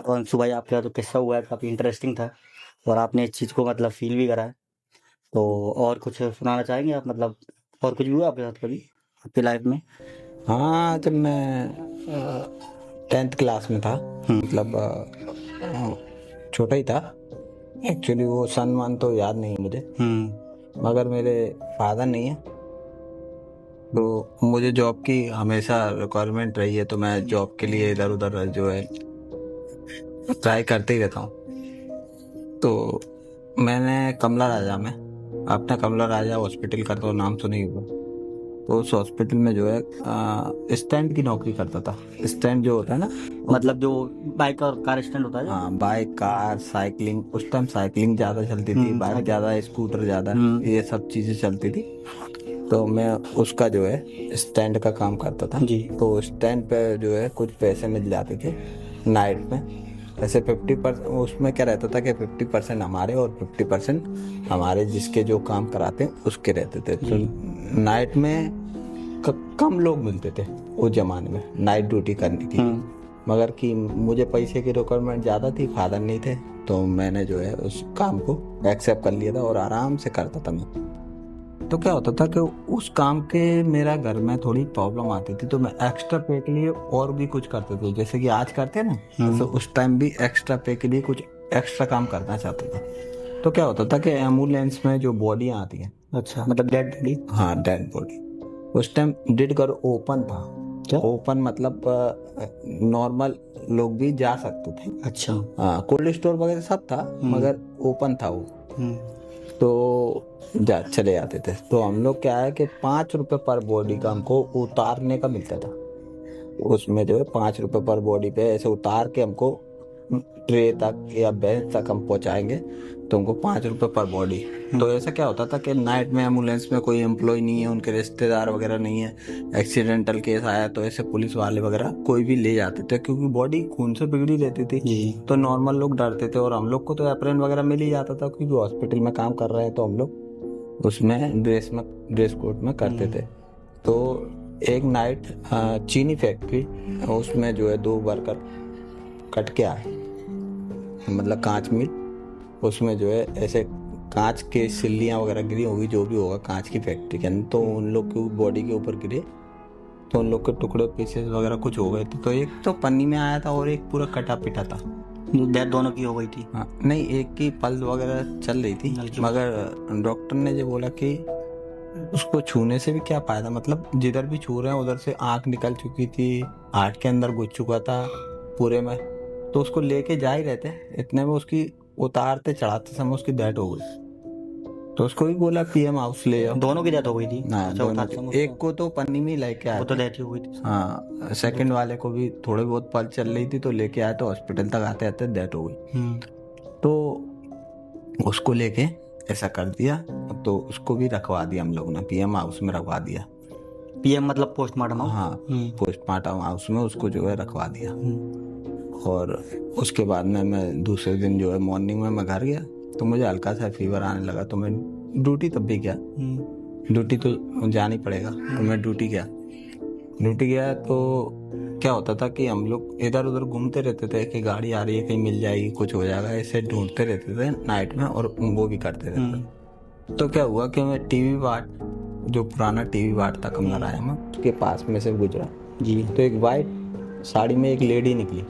और अंशु भाई आपका जो किस्सा हुआ है काफ़ी इंटरेस्टिंग था और आपने इस चीज़ को मतलब फ़ील भी करा है। तो और कुछ सुनाना चाहेंगे आप मतलब और कुछ भी हुआ आपके साथ कभी आपकी लाइफ में? हाँ, जब मैं 10th क्लास में था, मतलब छोटा ही था। एक्चुअली वो सन वन तो याद नहीं है मुझे, मगर मेरे फादर नहीं है, तो मुझे जॉब की हमेशा रिक्वायरमेंट रही है, तो मैं जॉब के लिए इधर उधर जो है ट्राई करते ही रहता हूँ। तो मैंने कमला राजा में अपना कमला राजा हॉस्पिटल का तो नाम सुना ही होगा, तो उस हॉस्पिटल में जो है स्टैंड की नौकरी करता था। स्टैंड जो होता है ना, मतलब जो बाइक और कार स्टैंड होता है हाँ, बाइक कार साइकिलिंग। उस टाइम साइकिलिंग ज़्यादा चलती थी, बाइक ज़्यादा, स्कूटर ज़्यादा, ये सब चीज़ें चलती थी। तो मैं उसका जो है स्टैंड का काम करता था जी। तो स्टैंड पे जो है कुछ पैसे मिल जाते थे नाइट में। ऐसे 50% उसमें क्या रहता था कि 50% हमारे और 50% हमारे जिसके जो काम कराते हैं उसके रहते थे। तो नाइट में कम लोग मिलते थे उस जमाने में नाइट ड्यूटी करने की, मगर कि मुझे पैसे की रिक्वायरमेंट ज़्यादा थी, फादर नहीं थे, तो मैंने जो है उस काम को एक्सेप्ट कर लिया था और आराम से करता था मैं। तो क्या होता था कि उस काम के मेरा घर में थोड़ी प्रॉब्लम आती थी, तो मैं एक्स्ट्रा पे के लिए और भी कुछ करते थे, जैसे कि आज करते हैं ना, तो उस टाइम भी एक्स्ट्रा पे के लिए कुछ एक्स्ट्रा काम करना चाहता था। तो क्या होता था कि एम्बुलेंस में जो बॉडियाँ आती हैं, अच्छा मतलब डेड बॉडी? हाँ, डेड बॉडी। उस टाइम डेड घर ओपन था। क्या ओपन मतलब नॉर्मल लोग भी जा सकते थे। अच्छा। हाँ, कोल्ड स्टोर वगैरह सब था, मगर ओपन था वो, तो चले जाते थे। तो हम लोग क्या है कि 5 रुपए पर बॉडी का हमको उतारने का मिलता था। उसमें जो है 5 रुपए पर बॉडी पे ऐसे उतार के हमको ट्रे तक या बेंच तक हम पहुंचाएंगे, तो हमको 5 रुपए पर बॉडी। तो ऐसा क्या होता था कि नाइट में एम्बुलेंस में कोई एम्प्लॉय नहीं है, उनके रिश्तेदार वगैरह नहीं है, एक्सीडेंटल केस आया तो ऐसे पुलिस वाले वगैरह कोई भी ले जाते थे, क्योंकि बॉडी खून से बिगड़ी रहती थी। तो नॉर्मल लोग डरते थे, और हम लोग को तो एप्रन वगैरह मिल ही जाता था, क्योंकि हॉस्पिटल में काम कर रहे हैं तो हम लोग उसमें ड्रेस कोड में करते थे। तो एक नाइट चीनी फैक्ट्री, उसमें जो है 2 वर्कर कट के आए, मतलब कांच मिल, उसमें जो है ऐसे कांच के सिल्लियाँ वगैरह गिरी होगी, जो भी होगा कांच की फैक्ट्री के अंदर, तो उन लोग की बॉडी के ऊपर गिरे, तो उन लोग के टुकड़े पीसेस वगैरह कुछ हो गए थे। तो एक तो पन्नी में आया था और एक पूरा कटा पिटा था। डेथ दोनों की हो गई थी? हाँ, नहीं, एक की पल्स वगैरह चल रही थी, मगर डॉक्टर ने जो बोला कि उसको छूने से भी क्या फायदा, मतलब जिधर भी छू रहे हैं उधर से आंख निकल चुकी थी, हार्ट के अंदर घुस चुका था पूरे में, तो उसको लेके जा ही रहते, इतने में उसकी उतारते चढ़ाते समय उसकी डेथ हो गई। तो उसको भी बोला पीएम हाउस ले जाओ। दोनों की डेथ हो गई थी? हाँ, अच्छा, दोनों की। एक को तो पन्नी में लेके आए वो तो थे। डेथ ही हो गई थी। हाँ, सेकंड वाले को भी थोड़ी बहुत पल चल रही थी, तो लेके आए, तो हॉस्पिटल तक आते आते डेथ हो गई। तो उसको लेके ऐसा कर दिया, तो उसको भी रखवा दिया हम लोग ने, पीएम हाउस में रखवा दिया। पीएम मतलब पोस्टमार्टम? हाँ, पोस्टमार्टम हाउस में उसको जो है रखवा दिया। और उसके बाद में मैं दूसरे दिन जो है मॉर्निंग में मैं घर गया, तो मुझे हल्का सा फीवर आने लगा, तो मैं ड्यूटी तब भी गया, ड्यूटी तो जाना ही पड़ेगा, तो मैं ड्यूटी गया। तो क्या होता था कि हम लोग इधर उधर घूमते रहते थे कि गाड़ी आ रही है, कहीं मिल जाएगी, कुछ हो जाएगा, ऐसे ढूंढते रहते थे नाइट में, और वो भी करते रहते। तो क्या हुआ कि मैं टीवी बाट, जो पुराना टीवी बाट था कमला राय में, उसके पास में से गुजरा जी, तो एक वाइट साड़ी में एक लेडी निकली।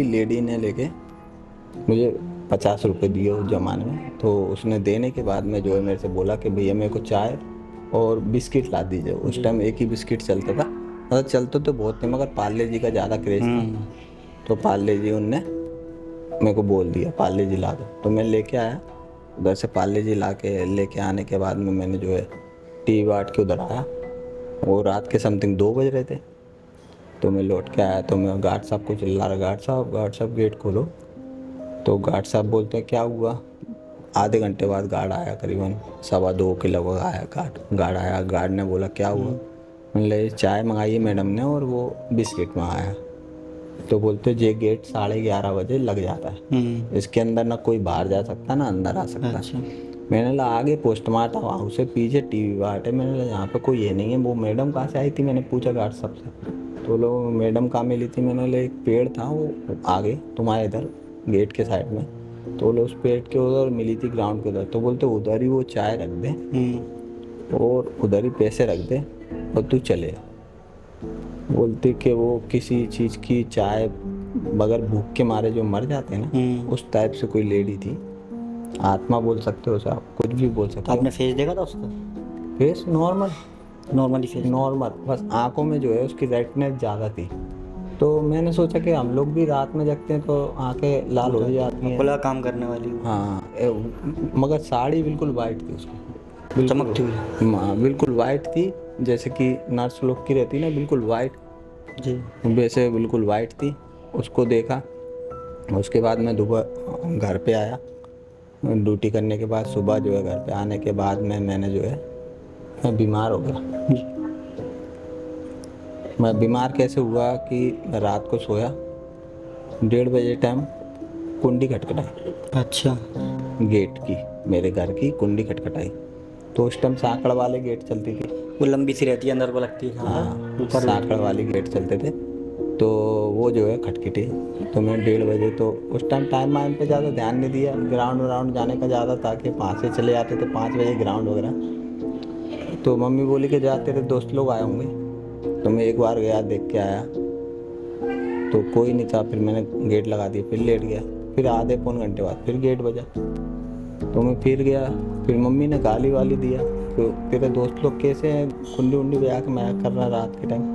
लेडी ने लेके मुझे 50 रुपए दिए उस जमाने में। तो उसने देने के बाद में जो है मेरे से बोला कि भैया मेरे को चाय और बिस्किट ला दीजिए। उस टाइम एक ही बिस्किट चलता था, मतलब चलते तो बहुत थे, मगर पार्ले जी का ज़्यादा क्रेज था, तो पार्ले जी उनने मेरे को बोल दिया पार्ले जी ला दो, तो मैं लेके आया। उधर से पार्ले जी लेके आने के बाद में मैंने जो है टीवी बाट के उधर आया, वो रात के समथिंग 2 बज रहे थे। तो मैं लौट के आया, तो मैं गार्ड साहब को चिल्ला रहा, गार्ड साहब गेट खोलो। तो गार्ड साहब बोलते हैं क्या हुआ। आधे घंटे बाद गार्ड आया, करीबन 2:15 के लगभग आया गार्ड आया। गार्ड ने बोला क्या हुआ, मैंने चाय मंगाई मैडम ने और वो बिस्किट मंगाया। तो बोलते जे गेट 11:30 बजे लग जाता है, इसके अंदर ना कोई बाहर जा सकता ना अंदर आ सकता। अच्छा। मैंने ला आगे पोस्टमार्टम हाउस से पीछे टीवी बाट है, मैंने यहाँ पे कोई ये नहीं है। वो मैडम कहाँ से आई थी, मैंने पूछा गार्ड साहब से, तो लोग मैडम कहाँ मिली थी, मैंने बोला एक पेड़ था वो आगे तुम्हारे इधर गेट के साइड में, तो बोले उस पेड़ के उधर मिली थी ग्राउंड के उधर, तो बोलते उधर ही वो चाय रख दे और उधर ही पैसे रख दे और तू चले जा। बोलती कि वो किसी चीज़ की चाय बगैर भूख के मारे जो मर जाते हैं ना, उस टाइप से कोई लेडी थी। आत्मा बोल सकते हो साहब, कुछ भी बोल सकते हो। आपने फेस देखा था उसका? Face normal, normally face? Normal, बस आंखों में जो है उसकी रेडनेस ज़्यादा थी। तो मैंने सोचा कि हम लोग भी रात में जगते हैं तो आंखें लाल हो जाती हैं। खुला काम करने वाली वो। हाँ मगर साड़ी बिल्कुल वाइट थी उसकी, बिल्कुल चमकती हुई। हाँ बिल्कुल वाइट थी, जैसे कि नर्स लोग की रहती ना बिल्कुल वाइट, जी। वैसे बिल्कुल वाइट थी। उसको देखा, उसके बाद मैं दोपहर घर पे आया ड्यूटी करने के बाद। सुबह जो है घर पे आने के बाद मैंने जो है मैं बीमार हो गया। मैं बीमार कैसे हुआ कि मैं रात को सोया, 1:30 बजे टाइम कुंडी खटखटाई। अच्छा। गेट की, मेरे घर की कुंडी खटखटाई। तो उस टाइम साकड़ वाले गेट चलती थी, वो लंबी सी रहती है, अंदर को लगती है। हाँ ऊपर साकड़ वाली गेट चलते थे। तो वो जो है खटखटी, तो मैं 1:30 बजे, तो उस टाइम वाइम पे ज़्यादा ध्यान नहीं दिया, ग्राउंड जाने का ज़्यादा था कि 5 से चले जाते थे, 5 बजे ग्राउंड वगैरह। तो मम्मी बोली कि जा तेरे दोस्त लोग आए होंगे। तो मैं एक बार गया, देख के आया तो कोई नहीं था। फिर मैंने गेट लगा दिया, फिर लेट गया। फिर आधे पौन घंटे बाद फिर गेट बजा, तो मैं फिर गया। फिर मम्मी ने गाली वाली दिया, तो तेरे दोस्त लोग कैसे हैं कुंडी उंडी बजा के मैं कर रहा रात के टाइम।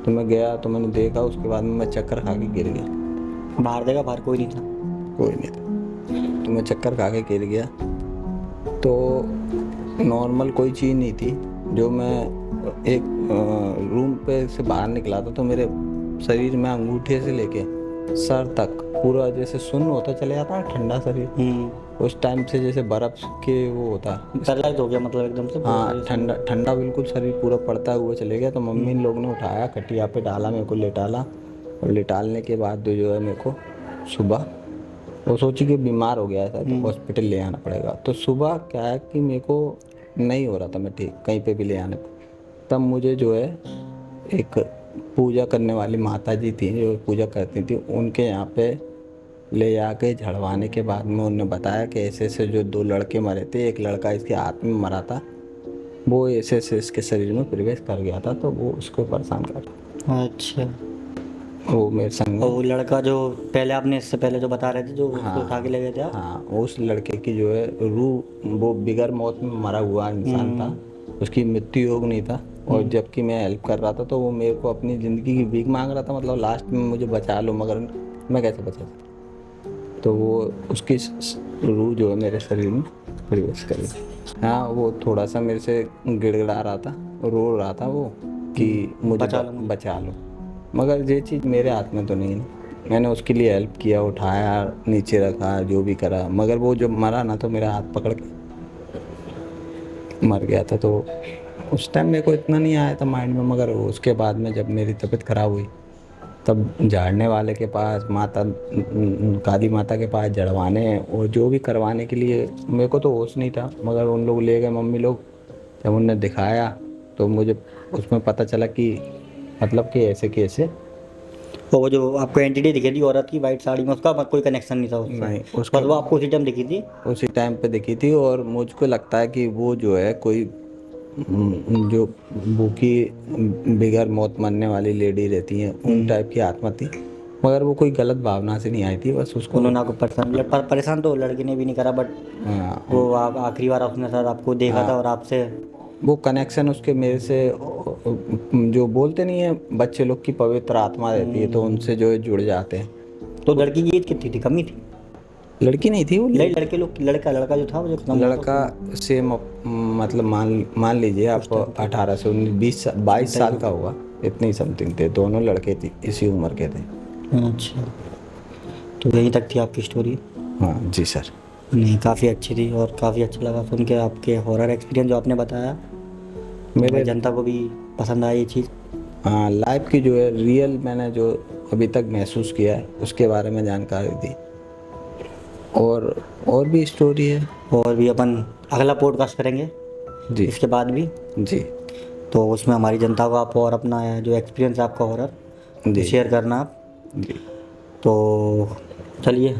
तो मैं गया तो मैंने देखा, उसके बाद में मैं चक्कर खा के गिर गया। बाहर देखा? बाहर कोई नहीं था? कोई नहीं था। तो मैं चक्कर खा के गिर गया। तो नॉर्मल कोई चीज़ नहीं थी। जो मैं एक रूम पे से बाहर निकला था तो मेरे शरीर में अंगूठे से लेके सर तक पूरा जैसे सुन्न होता चले जाता है, ठंडा शरीर। उस टाइम से जैसे बर्फ के वो होता, पैरालाइज हो गया मतलब एकदम से? हाँ ठंडा ठंडा बिल्कुल शरीर पूरा पड़ता हुआ चले गया। तो मम्मी लोग ने उठाया, खटिया पे डाला, मेरे को लेटाला, और लेटालने के बाद जो है मेरे को सुबह वो सोची कि बीमार हो गया था तो हॉस्पिटल ले आना पड़ेगा। तो सुबह क्या है कि मेरे को नहीं हो रहा था मैं ठीक कहीं पे भी ले आने, तब मुझे जो है एक पूजा करने वाली माता जी थी जो पूजा करती थी, उनके यहाँ पे ले जाके झड़वाने के बाद में उन्होंने बताया कि ऐसे ऐसे जो 2 लड़के मरे थे, एक लड़का इसके हाथ में मरा था, वो ऐसे ऐसे इसके शरीर में प्रवेश कर गया था, तो वो उसको परेशान कर रहा। अच्छा। वो मेरे संग, वो लड़का जो पहले आपने इससे पहले जो बता रहे थे, जो उसको उठा के ले गए थे आप? हाँ उस लड़के की जो है रूह, वो बिगर मौत में मरा हुआ इंसान था, उसकी मृत्यु योग नहीं था। और जबकि मैं हेल्प कर रहा था तो वो मेरे को अपनी ज़िंदगी की भीख मांग रहा था, मतलब लास्ट में मुझे बचा लो, मगर मैं कैसे बचा सकता। तो वो उसकी रूह जो है मेरे शरीर में प्रवेश कर गई। हाँ वो थोड़ा सा मेरे से गिड़गिड़ा रहा था, रो रहा था वो कि मुझे बचा लो, मगर ये चीज़ मेरे हाथ में तो नहीं है। मैंने उसके लिए हेल्प किया, उठाया, नीचे रखा, जो भी करा, मगर वो जब मरा ना तो मेरा हाथ पकड़ के मर गया था। तो उस टाइम मेरे को इतना नहीं आया था माइंड में, मगर उसके बाद में जब मेरी तबीयत ख़राब हुई तब झाड़ने वाले के पास, माता काली माता के पास जड़वाने और जो भी करवाने के लिए, मेरे को तो होश नहीं था, मगर उन लोग ले गए मम्मी लोग। जब उनने दिखाया तो मुझे उसमें पता चला कि मतलब कि ऐसे कैसे। वो जो आपको एंटिटी दिखी थी औरत की वाइट साड़ी में, उसका कोई कनेक्शन नहीं था उससे? नहीं, उसका वो आपको उसी टाइम दिखी थी? उसी टाइम पे दिखी थी। और मुझको लगता है कि वो जो है कोई जो भूखी बिगर मौत मरने वाली लेडी रहती हैं उन टाइप की आत्मा थी, मगर वो कोई गलत भावना से नहीं आई थी, बस उसको उन्होंने आपको परेशान तो लड़के ने भी नहीं करा, बट वो आप आखिरी बार उसने शायद आपको देखा था और आपसे वो कनेक्शन उसके मेरे से, जो बोलते नहीं है बच्चे लोग की पवित्र आत्मा रहती है तो उनसे जो है जुड़ जाते हैं। तो लड़की की एज कितनी थी? कमी थी? लड़की नहीं थी वो, लड़के लोग, लड़का जो था वो जो लड़का से मतलब मान लीजिए आप 18 से 19 22 साल का होगा, इतनी समथिंग थे। दोनों लड़के थे, इसी उम्र के थे। अच्छा, तो यहीं तक थी आपकी स्टोरी? हाँ जी सर। नहीं, काफ़ी अच्छी थी और काफ़ी अच्छा लगा सुन के आपके हॉरर एक्सपीरियंस जो आपने बताया। मेरे जनता को भी पसंद आई ये चीज़। हाँ लाइफ की जो है रियल मैंने जो अभी तक महसूस किया है उसके बारे में जानकारी दी, और भी स्टोरी है, और भी अपन अगला पॉडकास्ट करेंगे जी, इसके बाद भी जी। तो उसमें हमारी जनता को आप और अपना जो एक्सपीरियंस है आपका हॉरर जी शेयर करना आप। जी। तो चलिए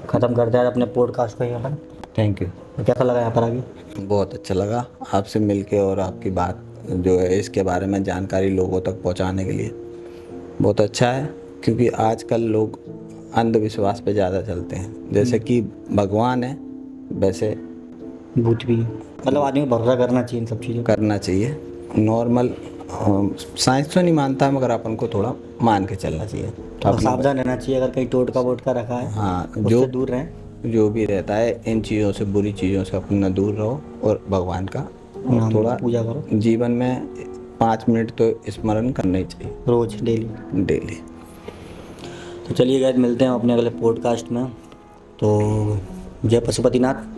ख़त्म करते हैं अपने पॉडकास्ट को यहाँ पर। Thank you. तो कैसा लगा यहाँ पर आगे? बहुत अच्छा लगा आपसे मिलके, और आपकी बात जो है इसके बारे में जानकारी लोगों तक पहुंचाने के लिए बहुत अच्छा है। क्योंकि आजकल लोग अंधविश्वास पे ज़्यादा चलते हैं, जैसे कि भगवान है वैसे भूत भी, मतलब आदमी को भरोसा करना चाहिए इन सब चीज़ों का। करना चाहिए। नॉर्मल साइंस तो नहीं मानता, मगर अपन को थोड़ा मान के चलना चाहिए। थोड़ा सावधान रहना चाहिए, अगर कहीं टोटका वोटका रखा है हाँ, उससे दूर रहें। जो भी रहता है इन चीज़ों से, बुरी चीज़ों से अपना दूर रहो, और भगवान का नाम थोड़ा पूजा करो जीवन में 5 मिनट तो स्मरण करना ही चाहिए रोज डेली। डेली। तो चलिए गाइस, मिलते हैं अपने अगले पॉडकास्ट में। तो जय पशुपतिनाथ।